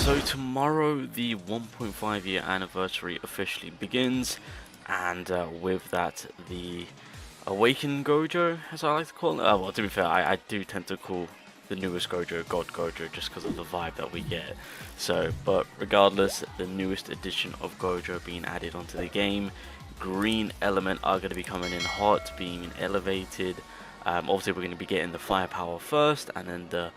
So tomorrow the 1.5 year anniversary officially begins, and with that the Awakened Gojo, as I like to call it. Well, to be fair, I do tend to call the newest Gojo God Gojo just because of the vibe that we get. So, but regardless, the newest edition of Gojo being added onto the game. Green element are going to be coming in hot, being elevated. Obviously we're going to be getting the firepower first, and then the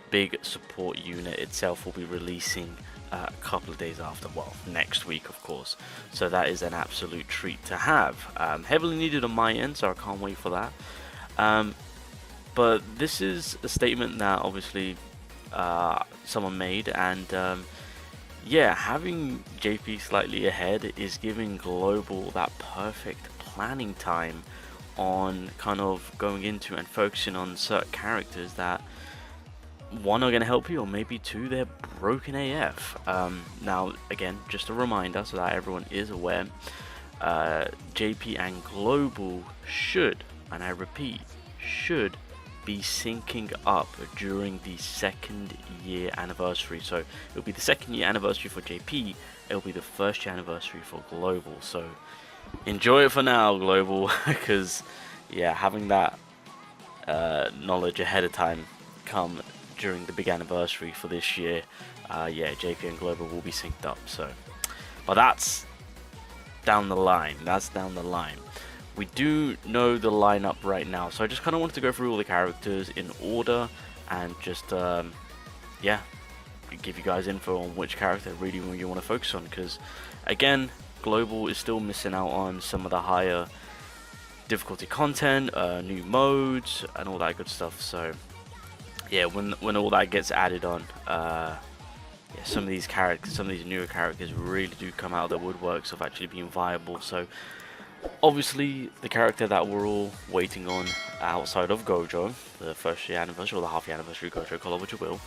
big support unit itself will be releasing a couple of days after, well, next week of course. So that is an absolute treat to have. Heavily needed on my end, so I can't wait for that. But this is a statement that obviously someone made, and yeah, having JP slightly ahead is giving Global that perfect planning time on kind of going into and focusing on certain characters that one are going to help you, or maybe two, they're broken AF. Now again, just a reminder so that everyone is aware, JP and Global should, and I repeat, should be syncing up during the 2nd year anniversary. So it'll be the 2nd year anniversary for JP, it'll be the 1st year anniversary for Global. So enjoy it for now, Global, because yeah, having that knowledge ahead of time come during the big anniversary for this year, yeah, JP and Global will be synced up. So, but that's down the line. That's down the line. We do know the lineup right now, so I just kind of wanted to go through all the characters in order and just yeah, give you guys info on which character really you want to focus on, because again, Global is still missing out on some of the higher difficulty content, new modes and all that good stuff. So yeah, when all that gets added on, yeah, some of these characters, some of these newer characters really do come out of the woodworks of actually being viable. So obviously the character that we're all waiting on outside of Gojo, the 1st year anniversary or the half year anniversary Gojo, call it what you will,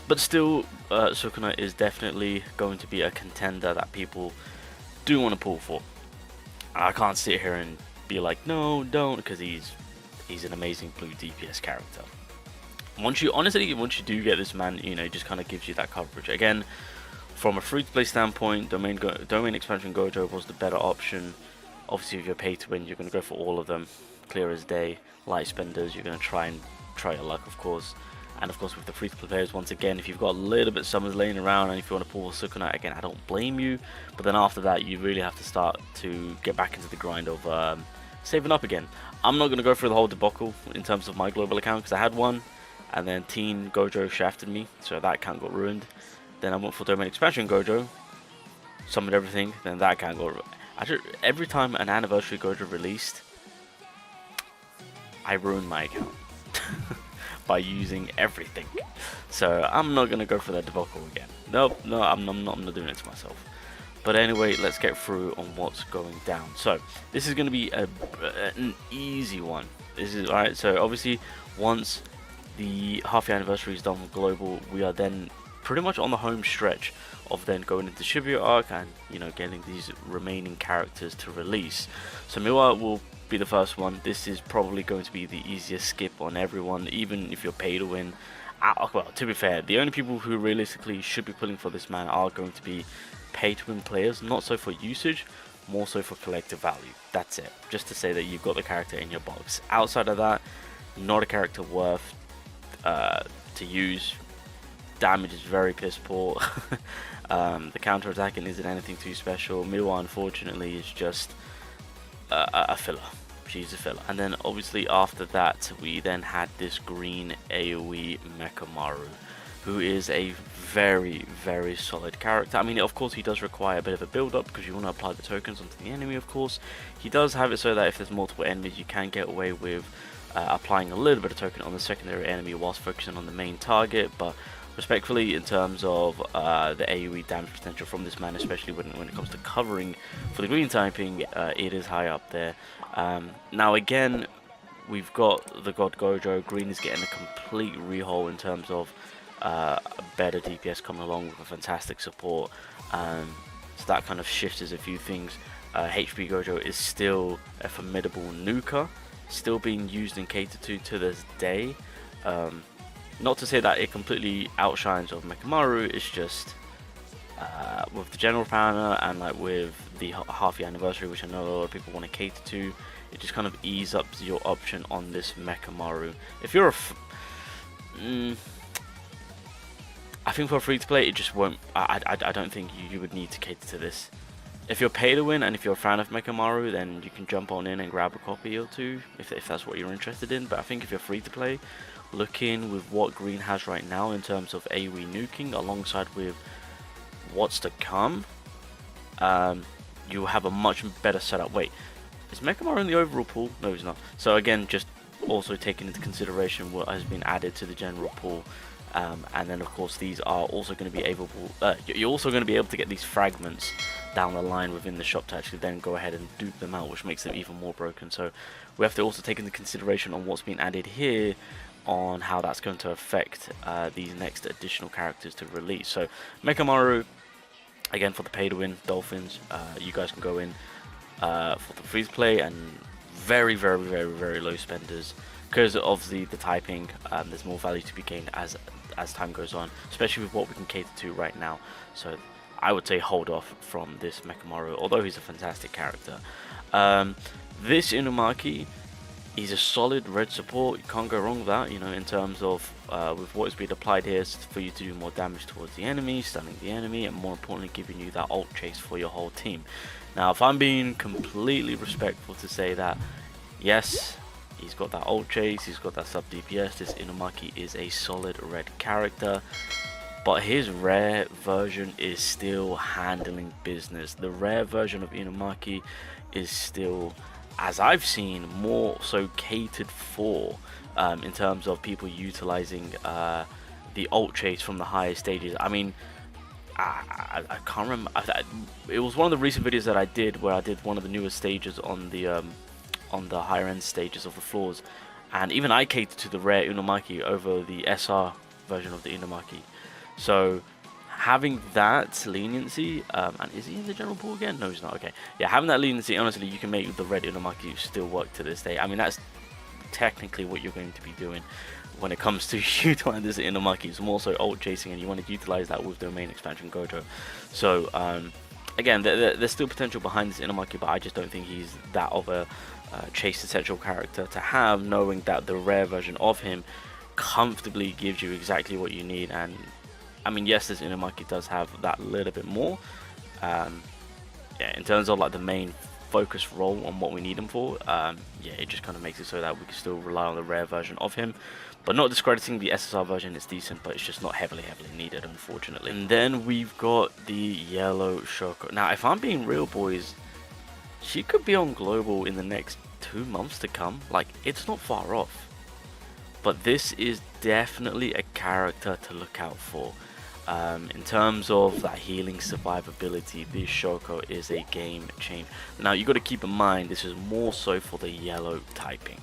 but still Sukuna is definitely going to be a contender that people do want to pull for. I can't sit here and be like, no, don't, because he's an amazing blue DPS character. Once you do get this man, you know, it just kind of gives you that coverage. Again, from a free-to-play standpoint, domain expansion Gojo was the better option. Obviously, if you're paid to win, you're going to go for all of them, clear as day. Light spenders, you're going to try your luck, of course. And of course, with the free-to-play players, once again, if you've got a little bit of summons laying around and if you want to pull Sukuna, again, I don't blame you. But then after that, you really have to start to get back into the grind of saving up again. I'm not going to go through the whole debacle in terms of my global account, because I had one, and then Teen Gojo shafted me, so that account got ruined. Then I went for domain expansion Gojo, summoned everything, then that account got ruined. Every time an anniversary Gojo released, I ruined my account by using everything. So I'm not going to go for that debacle again. Nope, no, I'm not doing it to myself. But anyway, let's get through on what's going down. So this is going to be an easy one. This is alright. So obviously, once the half-year anniversary is done with Global, we are then pretty much on the home stretch of then going into Shibuya arc and, you know, getting these remaining characters to release. So Miwa will be the first one. This is probably going to be the easiest skip on everyone, even if you're paid to win. Well, to be fair, the only people who realistically should be pulling for this man are going to be pay to win players, not so for usage, more so for collective value. That's it, just to say that you've got the character in your box. Outside of that, not a character worth to use. Damage is very piss poor. The counter attacking isn't anything too special. Miwa, unfortunately, is just a filler. She's a filler. And then obviously after that, we then had this green AoE Mechamaru, who is a very, very solid character. I mean, of course, he does require a bit of a build up because you want to apply the tokens onto the enemy, of course. He does have it so that if there's multiple enemies, you can get away with applying a little bit of token on the secondary enemy whilst focusing on the main target. But respectfully, in terms of the AoE damage potential from this man, especially when it comes to covering for the green typing, it is high up there. Now again, we've got the God Gojo. Green is getting a complete rehaul in terms of better DPS coming along with a fantastic support. So that kind of shifts a few things. HP Gojo is still a formidable nuker, still being used and catered to this day. Not to say that it completely outshines of Mechamaru, it's just with the general banner and like with the half-year anniversary, which I know a lot of people want to cater to, it just kind of ease up your option on this Mechamaru. If you're I think for free to play, it just won't. I don't think you would need to cater to this. If you're pay to win and if you're a fan of Mechamaru, then you can jump on in and grab a copy or two if that's what you're interested in. But I think if you're free to play, looking with what Green has right now in terms of AoE nuking alongside with what's to come, you have a much better setup. Wait, is Mechamaru in the overall pool? No, he's not. So again, just also taking into consideration what has been added to the general pool. And then of course these are also going to be able, you're also going to be able to get these fragments down the line within the shop to actually then go ahead and dupe them out, which makes them even more broken. So we have to also take into consideration on what's been added here on how that's going to affect these next additional characters to release. So Mechamaru, again, for the pay to win Dolphins, you guys can go in for the free to play, and very low spenders because of the typing. There's more value to be gained as time goes on, especially with what we can cater to right now. So I would say hold off from this Mechamaru, although he's a fantastic character. This Inumaki, he's a solid red support. You can't go wrong with that, you know, in terms of with what is being applied here is for you to do more damage towards the enemy, stunning the enemy, and more importantly giving you that ult chase for your whole team. Now if I'm being completely respectful to say that, yes, he's got that ult chase, he's got that sub DPS, this Inumaki is a solid red character, but his rare version is still handling business. The rare version of Inumaki is still, as I've seen, more so catered for in terms of people utilizing the ult chase from the higher stages. I mean, I can't remember. It was one of the recent videos that I did where I did one of the newest stages on the higher end stages of the floors, and even I catered to the rare Inumaki over the SR version of the Inumaki. So having that leniency, and is he in the general pool again? No, he's not. Okay, yeah, having that leniency, honestly, you can make the red Inumaki still work to this day. I mean, that's technically what you're going to be doing when it comes to utilizing this Inumaki. It's more so ult chasing, and you want to utilize that with domain expansion Gojo. So again, there's still potential behind this Inumaki, but I just don't think he's that of a chase essential character to have, knowing that the rare version of him comfortably gives you exactly what you need. And I mean, yes, this Inumaki does have that little bit more, yeah, in terms of like the main focus role on what we need him for. Yeah, it just kind of makes it so that we can still rely on the rare version of him, but not discrediting the SSR version. It's decent, but it's just not heavily needed, unfortunately. And then we've got the yellow Shoko. Now if I'm being real, boys, she could be on global in the next 2 months to come. Like, it's not far off, but this is definitely a character to look out for. In terms of that healing survivability, this Shoko is a game changer. Now you got to keep in mind, this is more so for the yellow typing.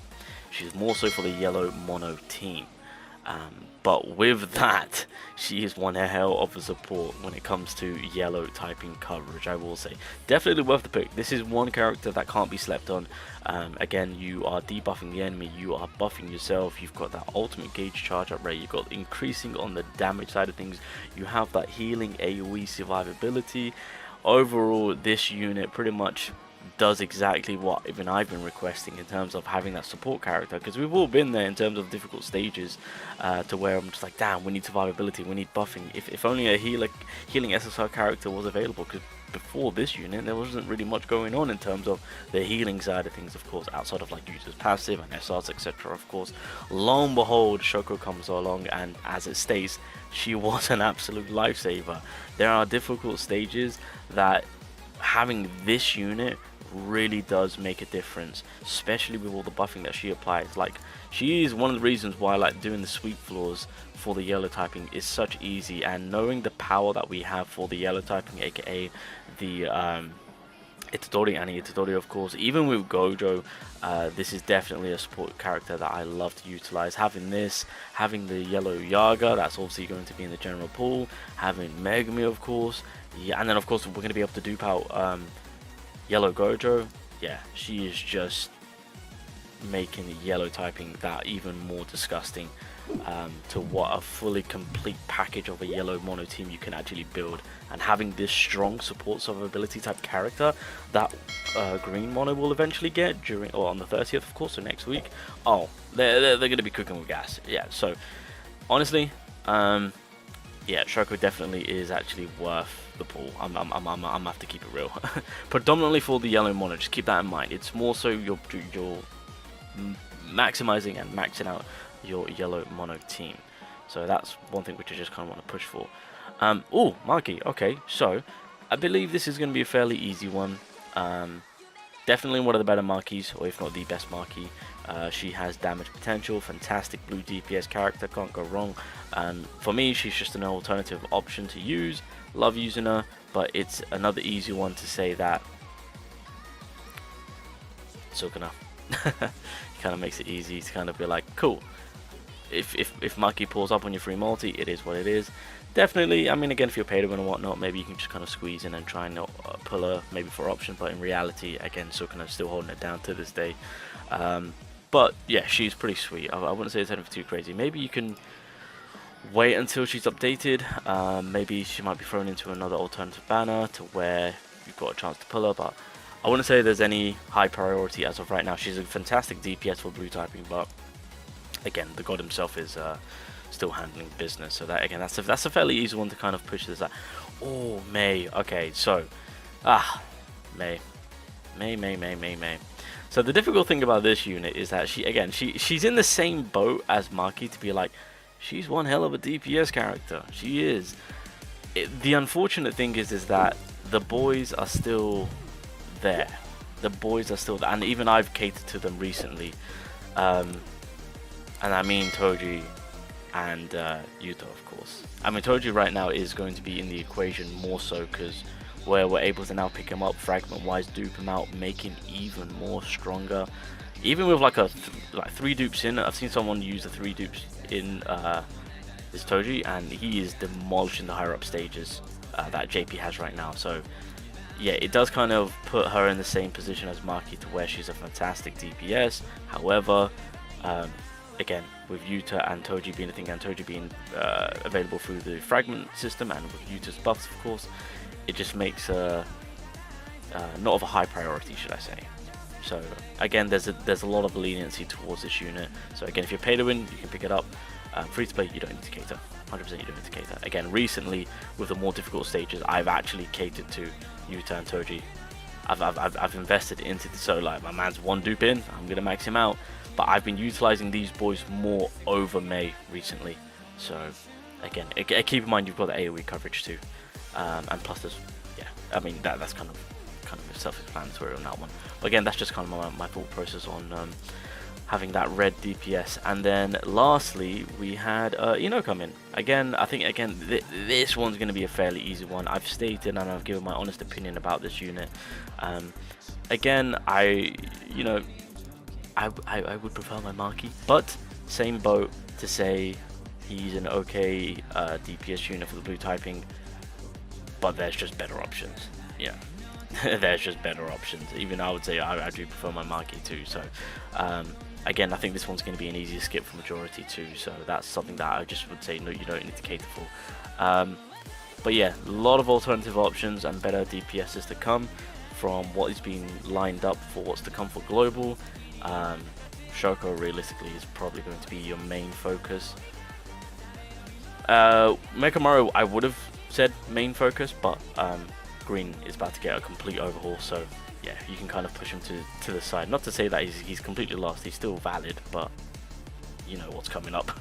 She's more so for the yellow mono team. But with that, she is one hell of a support when it comes to yellow typing coverage, I will say. Definitely worth the pick. This is one character that can't be slept on. Again, you are debuffing the enemy, you are buffing yourself, you've got that ultimate gauge charge up rate, you've got increasing on the damage side of things, you have that healing AoE survivability. Overall, this unit pretty much does exactly what even I've been requesting in terms of having that support character, because we've all been there in terms of difficult stages to where I'm just like, damn, we need survivability, we need buffing. If only a healing SSR character was available, because before this unit there wasn't really much going on in terms of the healing side of things, of course, outside of like Jujutsu's passive and SRs, etc. Of course, lo and behold, Shoko comes along, and as it states, she was an absolute lifesaver. There are difficult stages that having this unit really does make a difference, especially with all the buffing that she applies. Like, she is one of the reasons why like doing the sweep floors for the yellow typing is such easy, and knowing the power that we have for the yellow typing, aka the Itadori, ANNI Itadori, of course. Even with Gojo, this is definitely a support character that I love to utilize. Having this, having the yellow Yaga, that's obviously going to be in the general pool, having Megumi, of course, yeah, and then of course we're going to be able to dupe out yellow Gojo. Yeah, she is just making yellow typing that even more disgusting, to what a fully complete package of a yellow mono team you can actually build. And having this strong support survivability type character that green mono will eventually get during, or on the 30th of course, so next week. Oh, they're going to be cooking with gas. Yeah, so honestly, yeah, Shoko definitely is actually worth the pull. I'm gonna have to keep it real. Predominantly for the yellow mono, just keep that in mind. It's more so you're maximizing and maxing out your yellow mono team. So that's one thing which I just kind of want to push for. Oh, Marky. Okay, so I believe this is going to be a fairly easy one. Definitely one of the better Markies, or if not the best Marky. She has damage potential, fantastic blue DPS character, can't go wrong. And for me, she's just an alternative option to use. Love using her, but it's another easy one to say that Sukuna. Kind of makes it easy to kind of be like, cool. If Marky pulls up on your free multi, it is what it is. Definitely, I mean, again, if you're paid and whatnot, maybe you can just kind of squeeze in and try and pull her maybe for option. But in reality, again, Sukuna still holding it down to this day. But yeah, she's pretty sweet. I wouldn't say it's anything too crazy. Maybe you can wait until she's updated. Maybe she might be thrown into another alternative banner to where you've got a chance to pull her. But I wouldn't say there's any high priority as of right now. She's a fantastic DPS for blue typing, but again, the god himself is still handling business. So that, again, that's a fairly easy one to kind of push this out. Oh, May. Okay, so May. So the difficult thing about this unit is that she's in the same boat as Maki to be like, she's one hell of a DPS character. She is. The unfortunate thing is that the boys are still there. The boys are still there, and even I've catered to them recently. And I mean Toji and Yuto, of course. I mean Toji right now is going to be in the equation more so because where we're able to now pick him up fragment-wise, dupe him out, make him even more stronger. Even with like like 3 dupes in, I've seen someone use the 3 dupes in this Toji, and he is demolishing the higher up stages that JP has right now. So yeah, it does kind of put her in the same position as Maki to where she's a fantastic DPS. However, again, with Yuta and Toji being a thing, and Toji being available through the fragment system, and with Yuta's buffs, of course, it just makes not of a high priority, should I say. So again, there's a lot of leniency towards this unit. So again, if you're pay to win, you can pick it up. Free to play, you don't need to cater. 100% you don't need to cater. Again, recently with the more difficult stages, I've actually catered to Yuta and Toji. I've invested into the, so like my man's 1 dupe in, I'm gonna max him out. But I've been utilizing these boys more over May recently. So again, keep in mind you've got the AoE coverage too. And plus there's, yeah, I mean that's kind of self-explanatory on that one. But again, that's just kind of my thought process on having that red DPS. And then lastly, we had Ino come in. Again, I think this one's going to be a fairly easy one. I've stated and I've given my honest opinion about this unit. Again, I would prefer my Maki, but same boat to say he's an okay DPS unit for the blue typing. But there's just better options. Yeah, there's just better options. Even I would say I do prefer my Maki too. So again, I think this one's going to be an easier skip for majority too. So that's something that I just would say no, you don't need to cater for. But yeah, a lot of alternative options and better DPSs to come from what is being lined up for what's to come for global. Shoko realistically is probably going to be your main focus. Mekamaru, I would have said main focus, but green is about to get a complete overhaul, so yeah, you can kind of push him to the side. Not to say that he's completely lost, he's still valid, but you know what's coming up.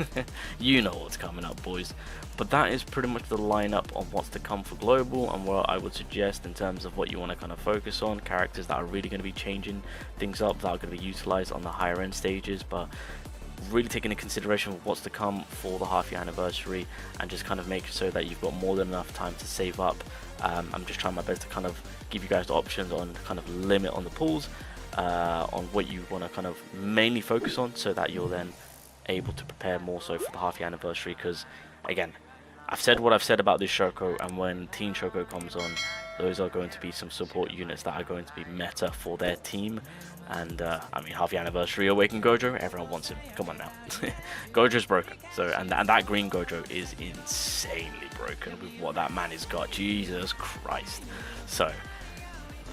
You know what's coming up, boys. But that is pretty much the lineup on what's to come for global, and what I would suggest in terms of what you want to kind of focus on, characters that are really going to be changing things up, that are going to be utilized on the higher end stages, but really taking into consideration what's to come for the half year anniversary, and just kind of make so that you've got more than enough time to save up. I'm just trying my best to kind of give you guys the options on kind of limit on the pools, on what you want to kind of mainly focus on, so that you're then able to prepare more so for the half year anniversary. Because again, I've said what I've said about this Shoko, and when Team Shoko comes on, those are going to be some support units that are going to be meta for their team. And I mean, half the anniversary Awakened Gojo, everyone wants him. Come on now. Gojo's broken. So and that green Gojo is insanely broken with what that man has got. Jesus Christ. So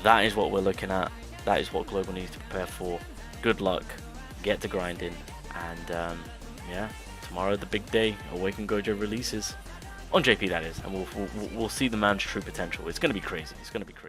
that is what we're looking at. That is what Global needs to prepare for. Good luck. Get to grinding. And yeah, tomorrow the big day. Awakened Gojo releases. On JP, that is. And we'll see the man's true potential. It's going to be crazy. It's going to be crazy.